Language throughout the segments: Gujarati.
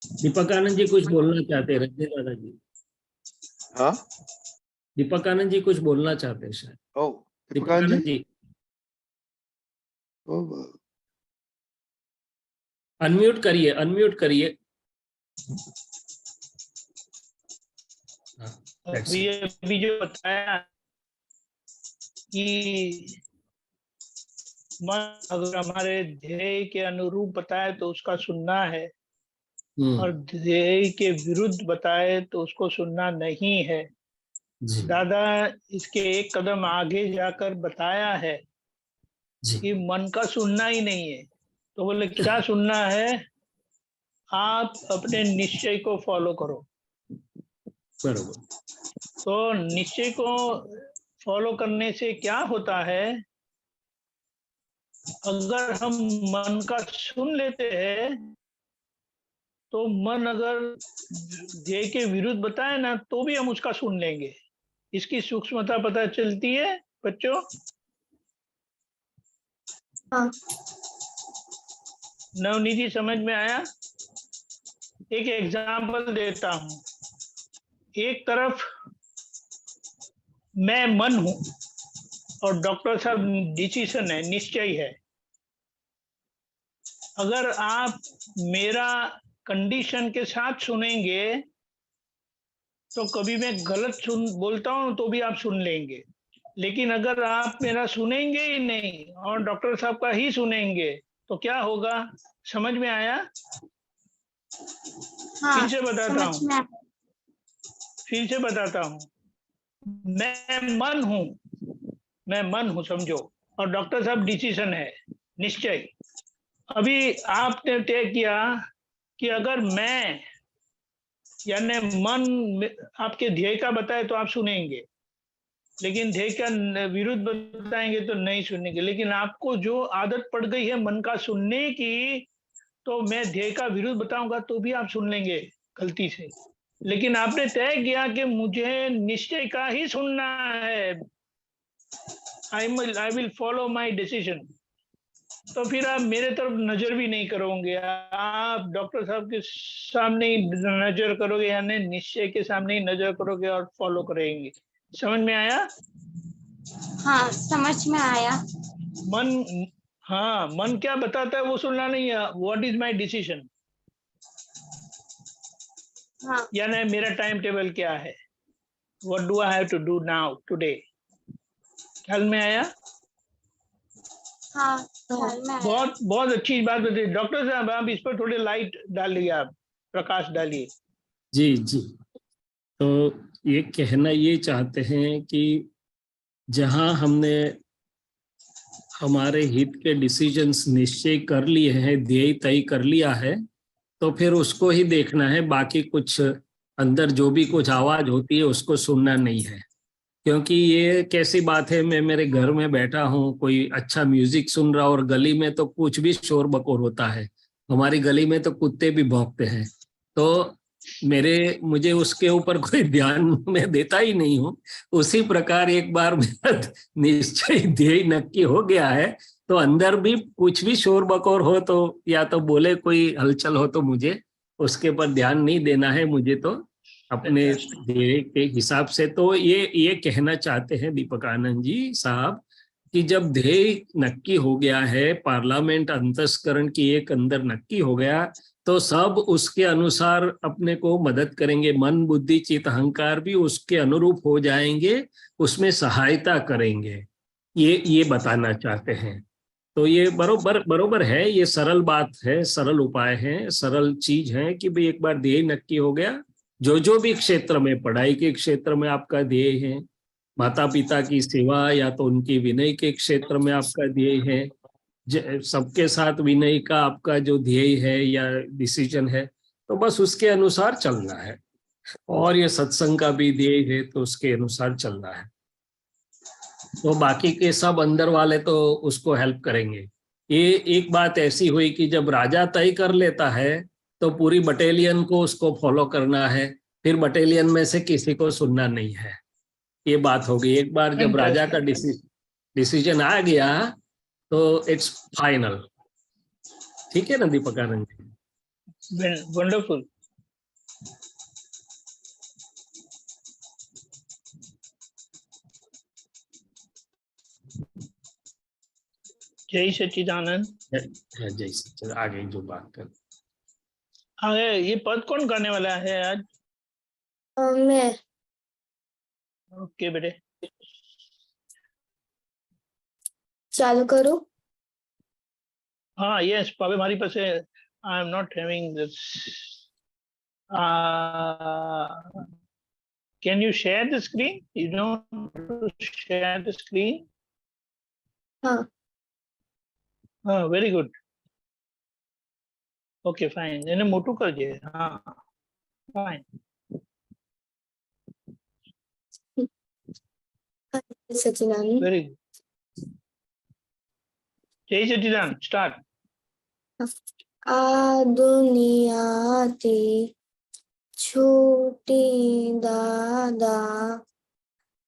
दीपक आनंद जी कुछ बोलना चाहते हैं, रंजन दादा जी। हाँ, दीपक आनंद जी कुछ बोलना चाहते हैं शायद। ओ दीपक दीपकानंद आनंद जी, जी ओ अनम्यूट करिए, अनम्यूट करिए। अभी अभी जो बताया कि मन अगर हमारे ध्येय के अनुरूप बताए तो उसका सुनना है, और ध्येय के विरुद्ध बताए तो उसको सुनना नहीं है। जी दादा इसके एक कदम आगे जाकर बताया है जी कि मन का सुनना ही नहीं है। तो बोले क्या सुनना है? आप अपने निश्चय को फॉलो करो। बरोबर। तो निश्चय को फॉलो करने से क्या होता है, अगर हम मन का सुन लेते हैं तो मन अगर ध्येय के विरुद्ध बताए ना तो भी हम उसका सुन लेंगे। इसकी सूक्ष्मता पता चलती है बच्चों? हाँ। नवनीति समझ में आया? एक एग्जाम्पल देता हूं। एक तरफ मैं मन हूं और डॉक्टर साहब डिसीजन है, निश्चय है। अगर आप मेरा कंडीशन के साथ सुनेंगे तो कभी मैं गलत बोलता हूं तो भी आप सुन लेंगे। लेकिन अगर आप मेरा सुनेंगे ही नहीं और डॉक्टर साहब का ही सुनेंगे तो क्या होगा? समझ में आया? हाँ, फिर से बताता समझ हूं, में आया। फिर से बताता हूं। मैं मन हूं समझो, और डॉक्टर साहब डिसीजन है, निश्चय। अभी आपने तय किया कि अगर मैं यानी मन आपके ध्येय का बताए तो आप सुनेंगे, लेकिन ध्येय का विरुद्ध बताएंगे तो नहीं सुनेंगे। लेकिन आपको जो आदत पड़ गई है मन का सुनने की, तो मैं ध्येय का विरुद्ध बताऊंगा तो भी आप सुन लेंगे गलती से। लेकिन आपने तय किया कि मुझे निश्चय का ही सुनना है, I will follow my decision, तो फिर आप मेरे तरफ नजर भी नहीं करोगे, आप डॉक्टर साहब के सामने ही नजर करोगे, यानी निश्चय के सामने ही नजर करोगे और फॉलो करेंगे। समझ में आया? हाँ, समझ में आया। मन, हाँ, मन क्या बताता है वो सुनना नहीं है। व्हाट इज माय डिसीजन, हाँ, यानी मेरा टाइम टेबल क्या है, what do I have to do now today. ख्याल में आया? हाँ, ख्याल में आया। बहुत बहुत अच्छी बात बताई डॉक्टर साहब। आप इस पर थोड़े लाइट डालिए, आप प्रकाश डालिए। जी जी। तो ये कहना ये चाहते हैं कि जहां हमने हमारे हित के डिसीजंस निश्चय कर लिए हैं, ध्येय तय कर लिया है, तो फिर उसको ही देखना है। बाकी कुछ अंदर जो भी कुछ आवाज होती है उसको सुनना नहीं है। क्योंकि ये कैसी बात है, मैं मेरे घर में बैठा हूँ, कोई अच्छा म्यूजिक सुन रहा, और गली में तो कुछ भी शोर बकोर होता है। हमारी गली में तो कुत्ते भी भौंकते हैं। तो मुझे उसके ऊपर कोई ध्यान मैं देता ही नहीं हूँ। उसी प्रकार एक बार मेरा निश्चय ध्येय नक्की हो गया है, तो अंदर भी कुछ भी शोर बकोर हो तो, या तो बोले कोई हलचल हो, तो मुझे उसके पर ध्यान नहीं देना है। मुझे तो अपने ध्येय के हिसाब से, तो ये कहना चाहते हैं दीपक आनंद जी साहब कि जब ध्येय नक्की हो गया है, पार्लियामेंट अंतस्करण की एक अंदर नक्की हो गया, तो सब उसके अनुसार अपने को मदद करेंगे। मन बुद्धि चित्त अहंकार भी उसके अनुरूप हो जाएंगे, उसमें सहायता करेंगे। ये बताना चाहते हैं। तो ये बरोबर बरोबर है, ये सरल बात है, सरल उपाय है, सरल चीज है कि भाई एक बार ध्येय नक्की हो गया, जो भी क्षेत्र में, पढ़ाई के क्षेत्र में आपका ध्येय है, माता पिता की सेवा या तो उनकी विनय के क्षेत्र में आपका ध्येय है, सबके साथ विनय का आपका जो ध्येय है या डिसीजन है, तो बस उसके अनुसार चलना है। और ये सत्संग का भी ध्येय है तो उसके अनुसार चलना है। तो बाकी के सब अंदर वाले तो उसको हेल्प करेंगे। ये एक बात ऐसी हुई कि जब राजा तय कर लेता है तो पूरी बटालियन को उसको फॉलो करना है, फिर बटालियन में से किसी को सुनना नहीं है। ये बात होगी। एक बार जब राजा का डिसीजन आ गया तो इट्स फाइनल। ठीक है ना दीपक आनंद जी? Wonderful. जय सच्चिदानंद। जय सच्चिदानंद। आगे जो बात कर, हाँ, ये पद कौन करने वाला है आज? मैं। ओके बेटे। चालू करूं? हाँ, यस, હવે મારી પાસે I am not having this. Can you share the screen? You don't share the screen? हाँ। Very good. Okay, fine. એને મોટું કરજે. હા, fine. સચિદાનંદ। Very good. જય સચ્ચિદાનંદ. Start. આ દુનિયા થી છૂટી દાદા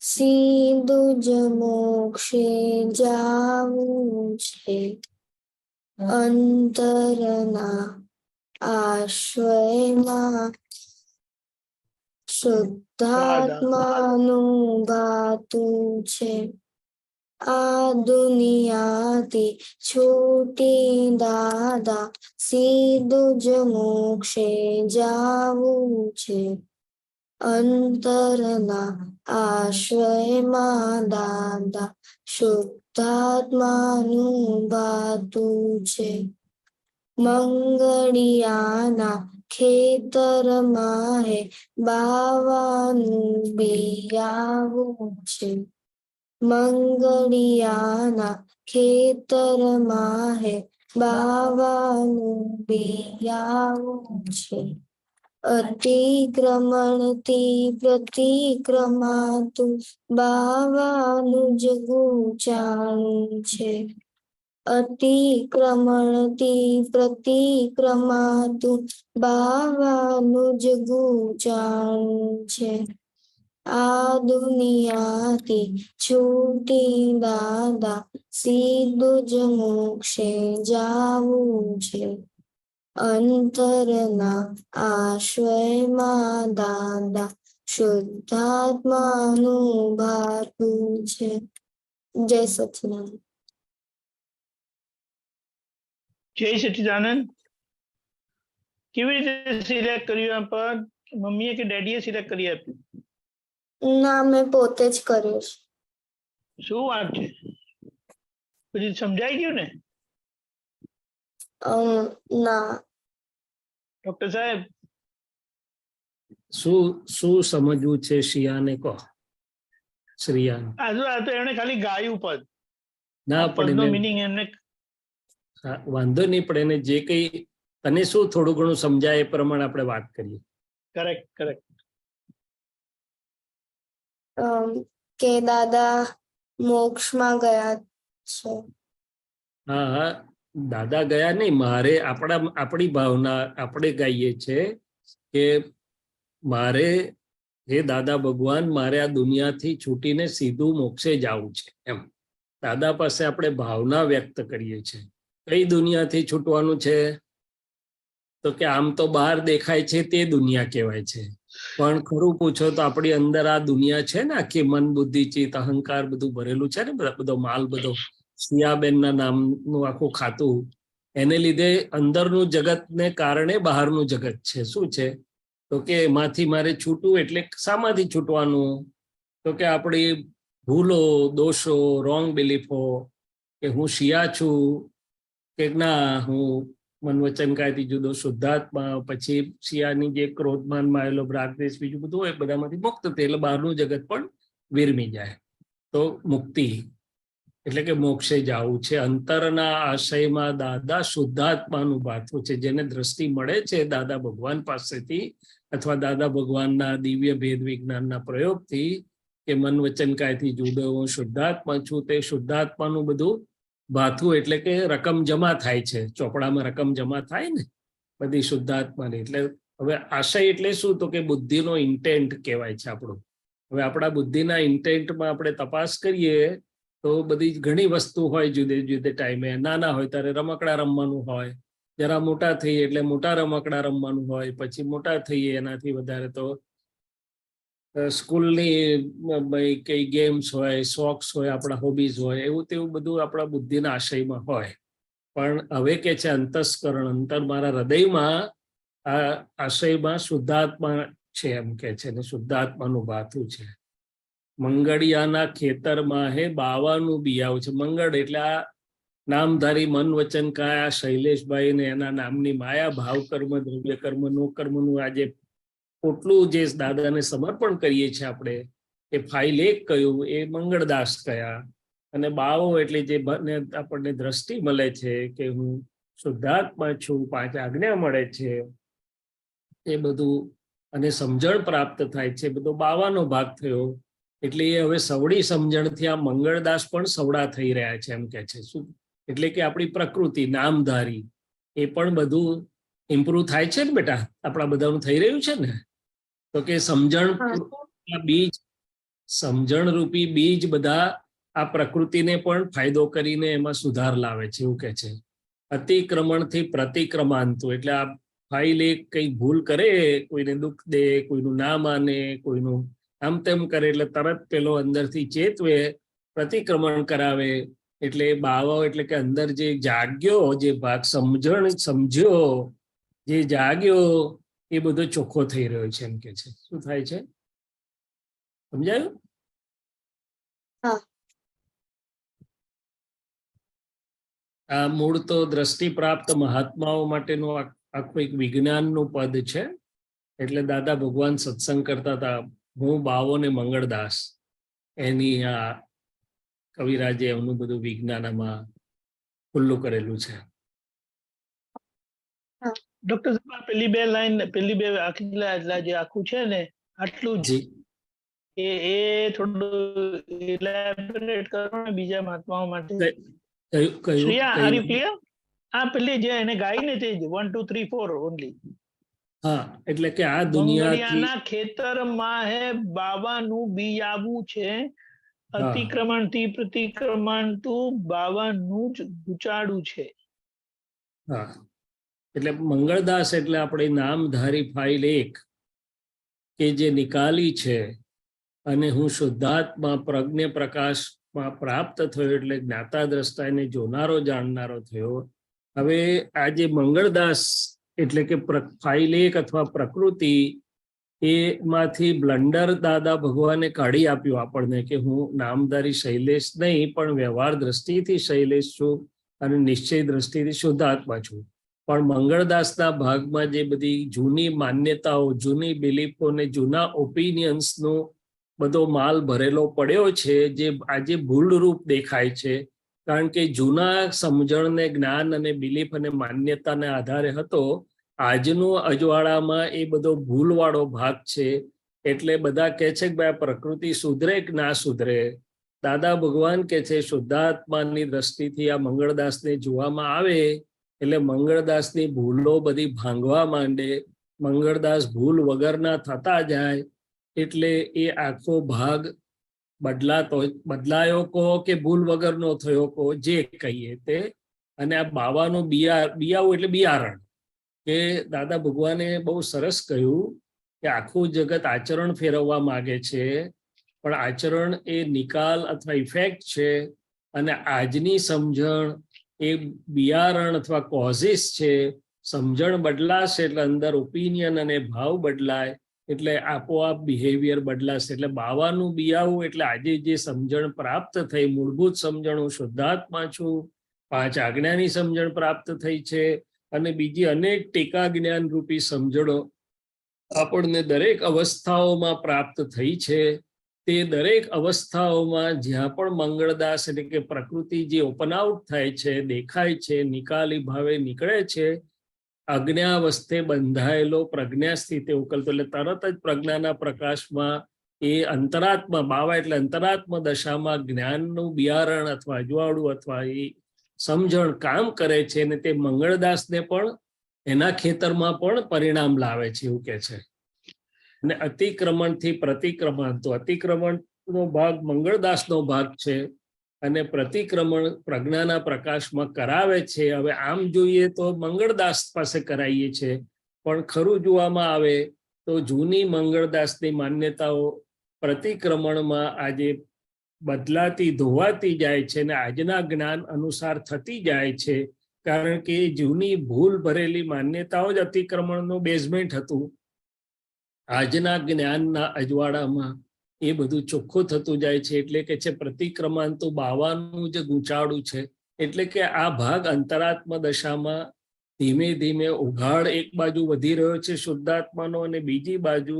સીધું જ મોક્ષે જાવું છે। અંતરના આશ્રયમાં શુદ્ધાત્માનું ભાતું છે। આ દુનિયાથી છૂટી દાદા સીધું જ મોક્ષે જાવું છે। અંતરના આશ્રયમાં દાદા શુદ્ધાત્માનું ભાતું છે। મંગળિયાના ખેતરમાં હે બાવાનું બિયાવું છે। મંગળિયાના ખેતરમાં હે બાવાનું બિયાવું છે। અતિક્રમણથી પ્રતિક્રમાતું બાવાનું જગું જાણું છે। અતિક્રમણથી પ્રતિક્રમાતું બાવાનું જગું જાણું છે। આ દુનિયાથી છૂટી દાદા સીધું જ મોક્ષે જાવું છે। અંતરના આશ્રયમાં દાદા શુદ્ધાત્માનું ભાતું છે। જય સચ્ચિદાનંદ। જય સચ્ચિદાનંદ। કેવી રીતે સિલેક્ટ કર્યું આ પદ? મમ્મીએ કે ડેડીએ સિલેક્ટ કરી આપ્યું? ના, મેં પોતે જ કર્યું છે। શું વાત છે? પછી સમજાઈ ગયું ને? ના। ડોક્ટર સાહેબ, શું સમજવું છે શિયાને કહો, શ્રિયાને? આ તો એણે ખાલી ગાયું પદ, ના આ પણ પદનો એને મીનિંગ એમને વાંધો નહીં, પણ એને જે કઈ તને શું થોડું ઘણું સમજાય એ પ્રમાણે આપણે વાત કરીએ। Correct correct. કે દાદા મોક્ષમાં ગયા છે। હા હા, દાદા ગયા નહીં, મારે આપણી ભાવના આપણે ગાઈએ છે કે મારે હે દાદા ભગવાન, મારે આ દુનિયાથી છૂટીને સીધું મોક્ષે જવું છે એમ દાદા પાસે આપણે ભાવના વ્યક્ત કરીએ છીએ। કઈ દુનિયાથી છૂટવાનું છે? તો કે આમ તો બહાર દેખાય છે તે દુનિયા કહેવાય છે, પણ ખરું પૂછો તો આપણી અંદર આ દુનિયા છે ને, આખી મન બુદ્ધિ ચિત્ત અહંકાર બધું ભરેલું છે ને, બધો માલ, બધો સિયાબેનના નામનું આખું ખાતું, એને લીધે અંદરનું જગતને કારણે બહારનું જગત છે। શું છે? તો કે એમાંથી મારે છૂટવું, એટલે શામાંથી છૂટવાનું? તો કે આપણી ભૂલો, દોષો, રોંગ બિલીફો, કે હું શિયા છું કે ના, હું મન વચન કાયથી જુદો શુદ્ધાત્મા, પછી શિયાની જે ક્રોધમાનમાં આવેલો રાગદ્વેષ બીજું બધું હોય, બધામાંથી મુક્ત થાય એટલે બહારનું જગત પણ વિરમી જાય। તો મુક્તિ એટલે કે મોક્ષે જવું છે। અંતરના આશયમાં દાદા શુદ્ધાત્માનું ભાથું છે। જેને દ્રષ્ટિ મળે છે દાદા ભગવાન પાસેથી અથવા દાદા ભગવાનના દિવ્ય ભેદ વિજ્ઞાનના પ્રયોગથી કે મન વચન કાયથી જુદો હું શુદ્ધાત્મા છું, તે શુદ્ધાત્માનું બધું ભાથું એટલે કે રકમ જમા થાય છે। ચોપડામાં રકમ જમા થાય ને બધી શુદ્ધાત્માની। એટલે હવે આશય એટલે શું? તો કે બુદ્ધિનો ઇન્ટેન્ટ કહેવાય છે આપણું। હવે આપણા બુદ્ધિના ઇન્ટેન્ટમાં આપણે તપાસ કરીએ તો બધી ઘણી વસ્તુ હોય, જુદે જુદે ટાઈમે। નાના હોય ત્યારે રમકડા રમવાનું હોય, જરા મોટા થઈએ એટલે મોટા રમકડા રમવાનું હોય, પછી મોટા થઈએ એનાથી વધારે તો સ્કૂલની કઈ ગેમ્સ હોય, શોખ્સ હોય, આપણા હોબીઝ હોય, એવું તેવું બધું આપણા બુદ્ધિના આશયમાં હોય. પણ હવે કે છે અંતસ્કરણ, અંતર મારા હૃદયમાં આ આશયમાં શુદ્ધાત્મા છે એમ કે છે, ને શુદ્ધાત્માનું ભાથું છે. મંગળિયાના ખેતરમાં હે બાવાનું બિયાવું છે. મંગળ એટલે આ નામધારી મન વચન કાયા શૈલેષભાઈ ને એના નામની માયા, ભાવ કર્મ, દ્રવ્ય કર્મ, નો કર્મનું આજે પોટલું જે દાદાને સમર્પણ કરીએ છીએ આપણે, એ ફાઇલ 1 કયું, એ મંગળદાસ કયા. અને બાવો એટલે જે આપણને દ્રષ્ટિ મળે છે કે હું શુદ્ધાત્મા છું, 5 આજ્ઞા મળે છે, એ બધું અને સમજણ પ્રાપ્ત થાય છે, બધો બાવાનો ભાગ થયો. એટલે એ હવે સવડી સમજણથી આ મંગળદાસ પણ સવડા થઈ રહ્યા છે એમ કે છે. શું એટલે કે આપણી પ્રકૃતિ નામધારી એ પણ બધું ઇમ્પ્રુવ થાય છે ને બેટા, આપણા બધાનું થઈ રહ્યું છે ને. તો કે સમજણ રૂપી બીજ બધા આ પ્રકૃતિને પણ ફાયદો કરીને એમાં સુધાર લાવે છે એવું કે છે. અતિક્રમણથી પ્રતિક્રમાંતુ એટલે આ ફાઇલ 1 કઈ ભૂલ કરે, કોઈને દુઃખ દે, કોઈનું ના માને, કોઈનું આમ તેમ કરે એટલે તરત પેલો અંદરથી ચેતવે, પ્રતિક્રમણ કરાવે. એટલે બાવો એટલે કે અંદર જે જાગ્યો, જે ભાગ સમજ્યો, જે જાગ્યો, એ બધો ચોખ્ખો થઈ રહ્યો છે એમ કે છે. શું થાય છે, સમજાયું? આ મૂળ તો દ્રષ્ટિ પ્રાપ્ત મહાત્માઓ માટેનું આખું એક વિજ્ઞાનનું પદ છે. એટલે દાદા ભગવાન સત્સંગ કરતા હતા, હું બાવો ને મંગળદાસ, એની આ કવિરાજે એમનું બધું વિજ્ઞાનમાં ખુલ્લું કરેલું છે. ડોક્ટર સાહેબ પેલી 2 લાઈન, પેલી 2 આખી જે આખું છે ને આટલું જ, એ થોડું ઇલેબોરેટ કરો ને બીજા મહાત્માઓ માટે. Shreya, are you clear? આ પેલી જે એને ગાઈ ને તે 1 2 3 4 ઓન્લી. હા, એટલે કે આ દુનિયાના ખેતરમાં હે બાવાનું બિયાવું છે, અતિક્રમણ થી પ્રતિક્રમણ તું બાવાનું જ ગુચાડું છે. હા, એટલે મંગળદાસ એટલે આપણે નામધારી ફાઇલ 1 કે જે નિકાલી છે, અને હું શુદ્ધાત્મા પ્રજ્ઞ પ્રકાશમાં પ્રાપ્ત થયો એટલે જ્ઞાતા દ્રષ્ટા એને જોનારો જાણનારો થયો. હવે આ જે મંગળદાસ એટલે કે ફાઇલ 1 અથવા પ્રકૃતિ, એમાંથી બ્લન્ડર દાદા ભગવાને કાઢી આપ્યું આપણને કે હું નામધારી શૈલેષ નહીં, પણ વ્યવહાર દ્રષ્ટિથી શૈલેષ છું અને નિશ્ચય દ્રષ્ટિથી શુદ્ધાત્મા છું. પણ મંગળદાસના ભાગમાં જે બધી જૂની માન્યતાઓ, જૂની બિલીફો ને જૂના ઓપિનિયન્સનો બધો માલ ભરેલો પડ્યો છે, જે આજે ભૂલરૂપ દેખાય છે. કારણ કે જૂના સમજણને, જ્ઞાન અને બિલીફ અને માન્યતાને આધારે હતો, આજનું અજવાળામાં એ બધો ભૂલવાળો ભાગ છે. એટલે બધા કહે છે કે ભાઈ પ્રકૃતિ સુધરે કે ના સુધરે. દાદા ભગવાન કે છે શુદ્ધાત્માની દ્રષ્ટિથી આ મંગળદાસને જોવામાં આવે એટલે મંગળદાસની ભૂલો બધી ભાંગવા માંડે, મંગળદાસ ભૂલ વગરના થતા જાય. એટલે એ આખો ભાગ બદલાયો કહો કે ભૂલ વગરનો થયો કહો, જે કહીએ તે. અને આ બાવાનું બિયાવું એટલે બિયારણ, કે દાદા ભગવાને બહુ સરસ કહ્યું કે આખું જગત આચરણ ફેરવવા માંગે છે, પણ આચરણ એ નિકાલ અથવા ઇફેક્ટ છે. અને આજની સમજણ એ બિયારણ અથવા કોઝિસ છે. સમજણ બદલાશે એટલે અંદર ઓપિનિયન અને ભાવ બદલાય, એટલે આપોઆપ બિહેવિયર બદલાશે. એટલે બાવાનું બિયાવું એટલે આજે જે સમજણ પ્રાપ્ત થઈ, મૂળભૂત સમજણ, હું શુદ્ધાત્મા છું, 5 આજ્ઞાની સમજણ પ્રાપ્ત થઈ છે, અને બીજી અનેક ટીકા જ્ઞાન રૂપી સમજણો આપણને દરેક અવસ્થાઓમાં પ્રાપ્ત થઈ છે. તે દરેક અવસ્થાઓમાં જ્યાં પણ મંગળદાસ એટલે કે પ્રકૃતિ જે ઓપન આઉટ થાય છે, દેખાય છે, નિકાલી ભાવે નીકળે છે, અજ્ઞાવસ્થે બંધાયેલો પ્રજ્ઞા સ્થિતિ ઉકલતો, એટલે તરત જ પ્રજ્ઞાના પ્રકાશમાં એ અંતરાત્મા, બાવા એટલે અંતરાત્મા દશામાં જ્ઞાનનું બિયારણ અથવા અજવાળું અથવા એ સમજણ કામ કરે છે, અને તે મંગળદાસને પણ એના ખેતરમાં પણ પરિણામ લાવે છે એવું કે છે. અને અતિક્રમણથી પ્રતિક્રમણ, તો અતિક્રમણનો ભાગ મંગળદાસનો ભાગ છે, અને પ્રતિક્રમણ પ્રજ્ઞાના પ્રકાશમાં કરાવે છે. હવે આમ જોઈએ તો મંગળદાસ પાસે કરાવીએ છે, પણ ખરું જોવામાં આવે તો જૂની મંગળદાસની માન્યતાઓ પ્રતિક્રમણમાં આજે બદલાતી ધોવાતી જાય છે અને આજના જ્ઞાન અનુસાર થતી જાય છે, કારણ કે જૂની ભૂલ ભરેલી માન્યતાઓ જ અતિક્રમણનું બેઝમેન્ટ હતું. આજના જ્ઞાનના અજવાળામાં એ બધું ચોખ્ખું થતું જાય છે. એટલે કે છે પ્રતિક્રમણ તો બાવાનું જ ગૂંચાળું છે. એટલે કે આ ભાગ અંતરાત્મ દશામાં ધીમે ધીમે ઉઘાડ એક બાજુ વધી રહ્યો છે શુદ્ધાત્માનો, અને બીજી બાજુ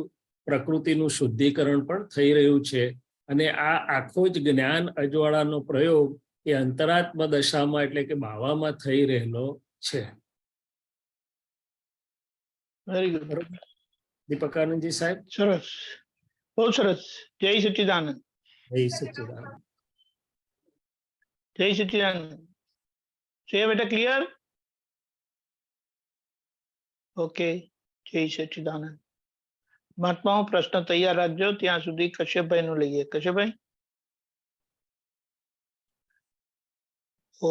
પ્રકૃતિનું શુદ્ધિકરણ પણ થઈ રહ્યું છે. અને આ આખો જ જ્ઞાન અજવાળાનો પ્રયોગ એ અંતરાત્મ દશામાં એટલે કે બાવામાં થઈ રહેલો છે. વેરી ગુડ, બરોબર દીપક આનંદજી સાહેબ? સરસ, બહુ સરસ. જય સચ્ચિદાનંદ. જય સચ્ચિદાનંદ. જય સચ્ચિદાનંદ. છે બેટા ક્લિયર? ઓકે, જય સચ્ચિદાનંદ. મહાત્માઓ પ્રશ્ન તૈયાર રાખજો, ત્યાં સુધી કશ્યપભાઈ નું લઈએ. કશ્યપભાઈ? ઓ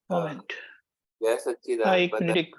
મોમેન્ટ, જય સચ્ચિદાનંદ. એક મિનિટ.